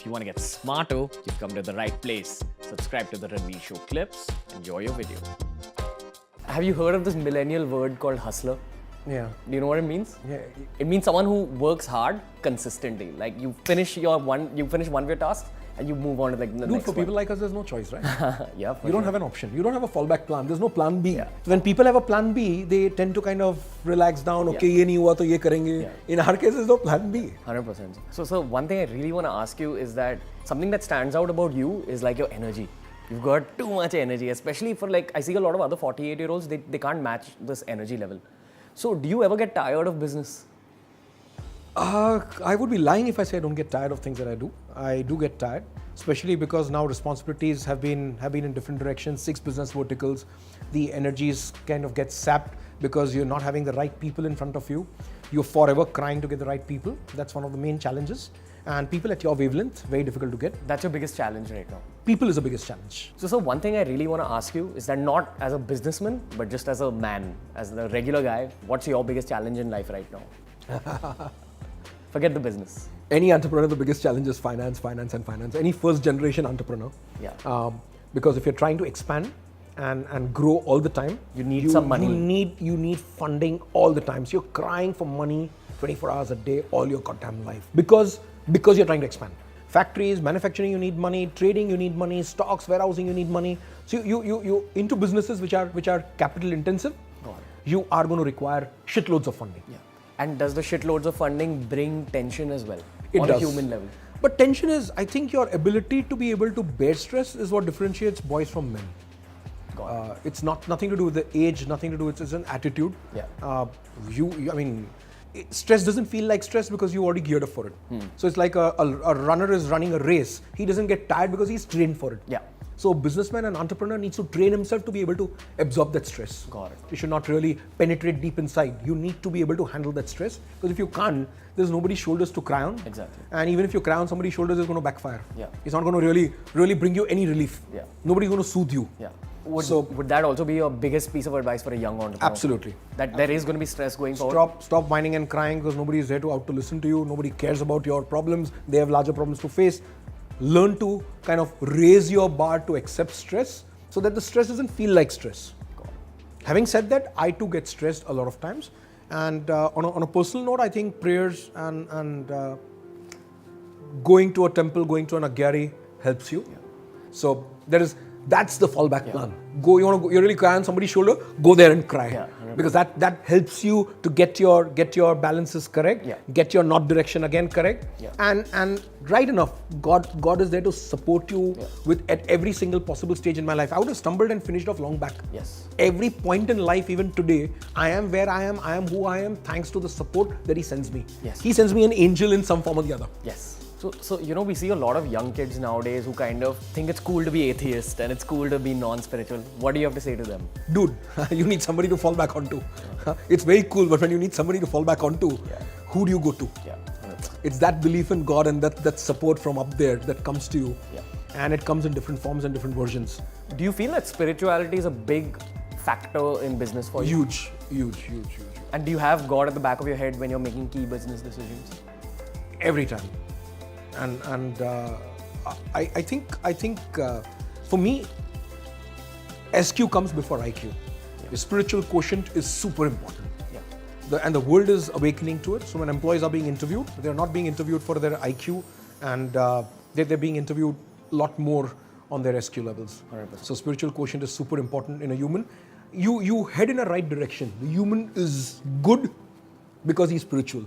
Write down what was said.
If you want to get smarter, you've come to the right place. Subscribe to the Ranveer Show Clips. Enjoy your video. Have you heard of this millennial word called hustler? Yeah. Do you know what it means? Yeah. It means someone who works hard consistently. Like you finish one of your tasks and you move on to like the next For one. people like us, there's no choice, right? Yeah, You don't have an option. You don't have a fallback plan. There's no plan B. Yeah. When people have a plan B, they tend to kind of relax down. Okay, ye nahi hua to ye karenge. Yeah. In our case, there's no plan B. 100%. So one thing I really want to ask you is that something that stands out about you is like your energy. You've got too much energy, especially for like, I see a lot of other 48-year-olds, they can't match this energy level. So do you ever get tired of business? I would be lying if I say I don't get tired of things that I do. I do get tired, especially because now responsibilities have been in different directions, 6 business verticals. The energies kind of get sapped because you're not having the right people in front of you. You're forever crying to get the right people. That's one of the main challenges. And people at your wavelength, very difficult to get. That's your biggest challenge right now. People is the biggest challenge. So one thing I really want to ask you is that not as a businessman, but just as a man, as the regular guy, what's your biggest challenge in life right now? Forget the business. Any entrepreneur, the biggest challenge is finance, finance, and finance. Any first generation entrepreneur. Yeah. Because if you're trying to expand and grow all the time, you need some money. You need funding all the time. So you're crying for money 24 hours a day, all your goddamn life. Because you're trying to expand. Factories, manufacturing, you need money. Trading, you need money. Stocks, warehousing, you need money. So you into businesses which are capital intensive. You are going to require shitloads of funding. Yeah. And does the shitloads of funding bring tension as well? It on does. a human level? But tension is, I think your ability to be able to bear stress is what differentiates boys from men. It's nothing to do with the age, nothing to do with, it's an attitude. Yeah. Stress doesn't feel like stress because you already geared up for it. So it's like a runner is running a race. He doesn't get tired because he's trained for it. Yeah. So a businessman and entrepreneur needs to train himself to be able to absorb that stress. Got it. You should not really penetrate deep inside. You need to be able to handle that stress, because if you can't, there's nobody's shoulders to cry on. Exactly. And even if you cry on somebody's shoulders, it's going to backfire. Yeah. It's not going to really bring you any relief. Yeah. Nobody's going to soothe you. Yeah. Would that also be your biggest piece of advice for a young entrepreneur? Absolutely. That there is going to be stress going forward? Stop whining and crying, because nobody is there to listen to you. Nobody cares about your problems. They have larger problems to face. Learn to kind of raise your bar to accept stress, so that the stress doesn't feel like stress. Having said that, I too get stressed a lot of times. And on a personal note, I think prayers and going to a temple, going to an agyari helps you. Yeah. So that's the fallback plan. You're really crying on somebody's shoulder, go there and cry. Yeah, because that helps you to get your balances correct, get your not direction again correct. Yeah. And right enough, God is there to support you with at every single possible stage in my life. I would have stumbled and finished off long back. Yes. Every point in life, even today, I am where I am who I am, thanks to the support that He sends me. Yes. He sends me an angel in some form or the other. Yes. So we see a lot of young kids nowadays who kind of think it's cool to be atheist and it's cool to be non-spiritual. What do you have to say to them? Dude, you need somebody to fall back onto. It's very cool, but when you need somebody to fall back onto, who do you go to? Yeah. It's that belief in God and that support from up there that comes to you. Yeah. And it comes in different forms and different versions. Do you feel that spirituality is a big factor in business for you? Huge. And do you have God at the back of your head when you're making key business decisions? Every time. And I think for me, SQ comes before IQ. The spiritual quotient is super important. And the world is awakening to it. So when employees are being interviewed, they're not being interviewed for their IQ, and they're being interviewed a lot more on their SQ levels. 100%. So spiritual quotient is super important in a human. You head in a right direction. The human is good because he's spiritual.